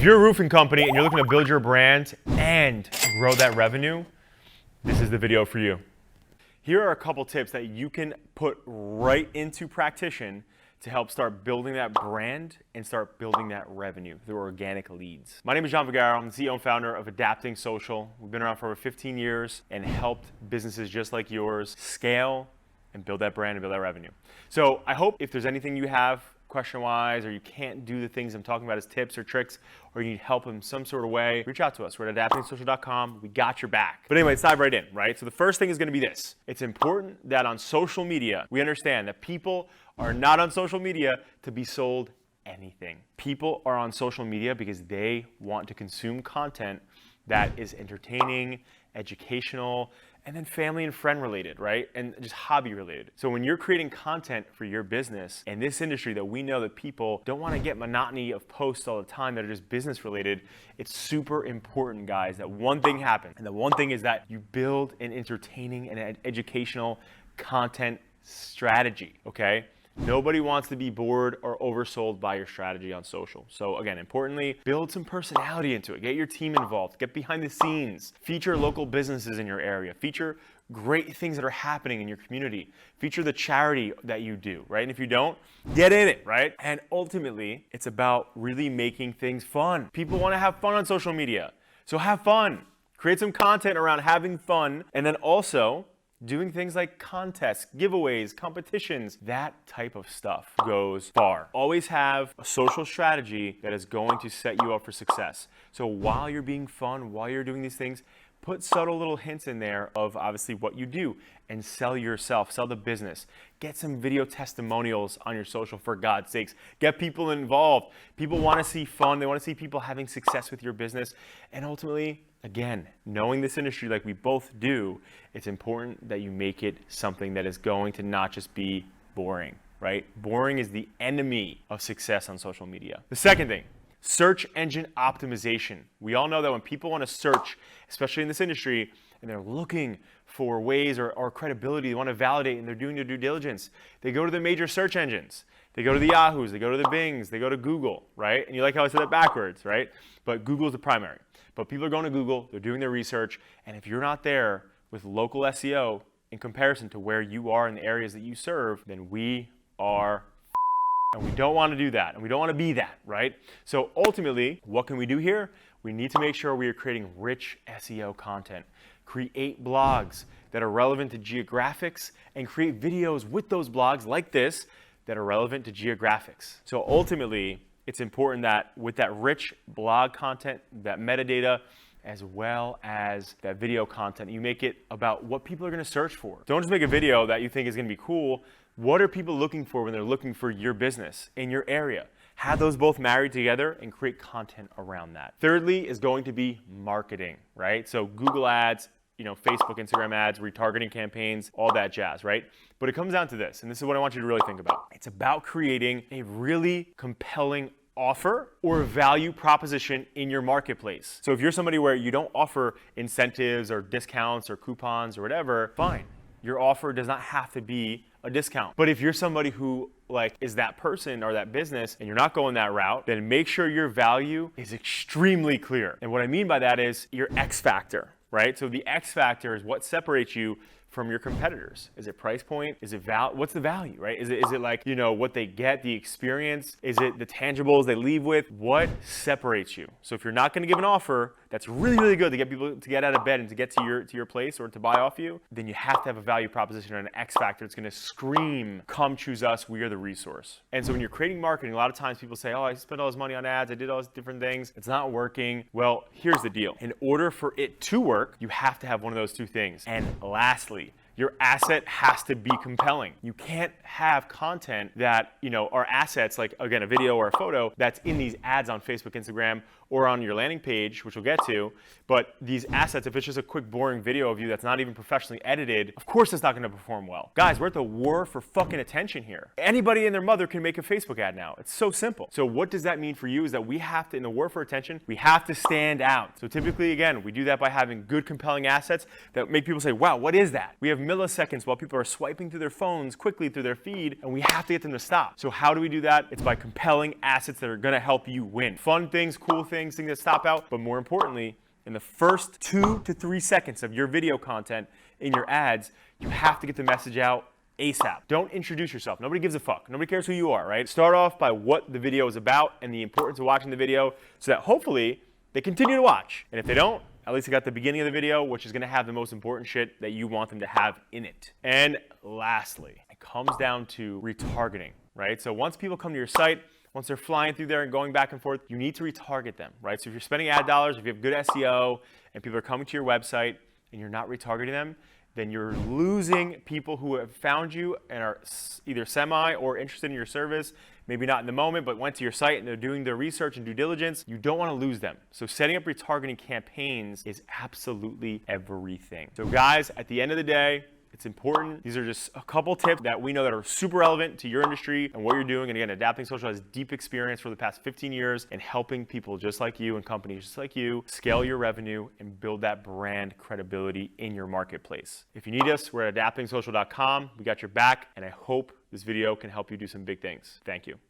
If you're a roofing company and you're looking to build your brand and grow that revenue, this is the video for you. Here are a couple tips that you can put right into practice to help start building that brand and start building that revenue through organic leads. My name is John Vigaro. I'm the CEO and founder of Adapting Social. We've been around for over 15 years and helped businesses just like yours scale and build that brand and build that revenue. So I hope if there's anything you have question-wise, or you can't do the things I'm talking about as tips or tricks, or you need help in some sort of way, reach out to us. We're at adaptingsocial.com. We got your back. But anyway, let's dive right in, right? So the first thing is going to be this. It's important that on social media, we understand that people are not on social media to be sold anything. People are on social media because they want to consume content that is entertaining, educational, and then family and friend related, right? And just hobby related. So when you're creating content for your business in this industry that we know that people don't want to get monotony of posts all the time that are just business related, it's super important, guys, that one thing happens. And the one thing is that you build an entertaining and educational content strategy, okay? Nobody wants to be bored or oversold by your strategy on social. So again, importantly, build some personality into it. Get your team involved. Get behind the scenes. Feature local businesses in your area. Feature great things that are happening in your community. Feature the charity that you do, right? And if you don't, get in it, right? And ultimately, it's about really making things fun. People want to have fun on social media. So have fun. Create some content around having fun, and then also doing things like contests, giveaways, competitions. That type of stuff goes far. Always have a social strategy that is going to set you up for success. So while you're being fun, while you're doing these things, put subtle little hints in there of obviously what you do and sell yourself, sell the business. Get some video testimonials on your social, for God's sakes. Get people involved. People want to see fun. They want to see people having success with your business. And ultimately, again, knowing this industry like we both do, it's important that you make it something that is going to not just be boring, right? Boring is the enemy of success on social media. The second thing, search engine optimization. We all know that when people want to search, especially in this industry, and they're looking for ways or credibility, they want to validate, and they're doing their due diligence, they go to the major search engines. They go to the Yahoos, they go to the Bings, they go to Google, right? And you like how I said that backwards, right? But Google is the primary. But people are going to Google, they're doing their research, and if you're not there with local SEO in comparison to where you are in the areas that you serve, then we are and we don't want to do that, and we don't want to be that, right? So ultimately, what can we do here? We need to make sure we are creating rich SEO content. Create blogs that are relevant to geographics, and create videos with those blogs like this that are relevant to geographics. So ultimately, it's important that with that rich blog content, that metadata, as well as that video content, you make it about what people are going to search for. Don't just make a video that you think is going to be cool. What are people looking for when they're looking for your business in your area? Have those both married together and create content around that. Thirdly is going to be marketing, right? So Google ads, Facebook, Instagram ads, retargeting campaigns, all that jazz, right? But it comes down to this, and this is what I want you to really think about. It's about creating a really compelling offer or value proposition in your marketplace. So if you're somebody where you don't offer incentives or discounts or coupons or whatever, fine. Your offer does not have to be a discount. But if you're somebody who is that person or that business and you're not going that route, then make sure your value is extremely clear. And what I mean by that is your X factor, right? So the X factor is what separates you from your competitors. Is it price point? Is it what's the value, right? Is it like, what they get, the experience? Is it the tangibles they leave with? What separates you? So if you're not going to give an offer that's really, really good to get people to get out of bed and to get to your place or to buy off you, then you have to have a value proposition or an X factor that's going to scream, come choose us, we are the resource. And so when you're creating marketing, a lot of times people say, oh, I spent all this money on ads, I did all these different things, it's not working. Well, here's the deal. In order for it to work, you have to have one of those two things. And lastly, your asset has to be compelling. You can't have content that, are assets like, again, a video or a photo that's in these ads on Facebook, Instagram, or on your landing page, which we'll get to. But these assets, if it's just a quick, boring video of you that's not even professionally edited, of course it's not going to perform well. Guys, we're at the war for fucking attention here. Anybody and their mother can make a Facebook ad now. It's so simple. So what does that mean for you is that we have to, in the war for attention, we have to stand out. So typically, again, we do that by having good, compelling assets that make people say, wow, what is that? We have milliseconds while people are swiping through their phones quickly through their feed, and we have to get them to stop. So how do we do that? It's by compelling assets that are gonna help you win. Fun things, cool things that stop out, but more importantly, in the first 2 to 3 seconds of your video content in your ads, you have to get the message out ASAP. Don't introduce yourself. Nobody gives a fuck. Nobody cares who you are, right? Start off by what the video is about and the importance of watching the video so that hopefully they continue to watch. And if they don't, at least they got the beginning of the video, which is gonna have the most important shit that you want them to have in it. And lastly, it comes down to retargeting, right? So once people come to your site, once they're flying through there and going back and forth, you need to retarget them, right? So if you're spending ad dollars, if you have good SEO, and people are coming to your website and you're not retargeting them, then you're losing people who have found you and are either semi or interested in your service, maybe not in the moment, but went to your site and they're doing their research and due diligence. You don't want to lose them. So setting up retargeting campaigns is absolutely everything. So guys, at the end of the day, it's important. These are just a couple tips that we know that are super relevant to your industry and what you're doing. And again, Adapting Social has deep experience for the past 15 years in helping people just like you and companies just like you scale your revenue and build that brand credibility in your marketplace. If you need us, we're at adaptingsocial.com. We got your back, and I hope this video can help you do some big things. Thank you.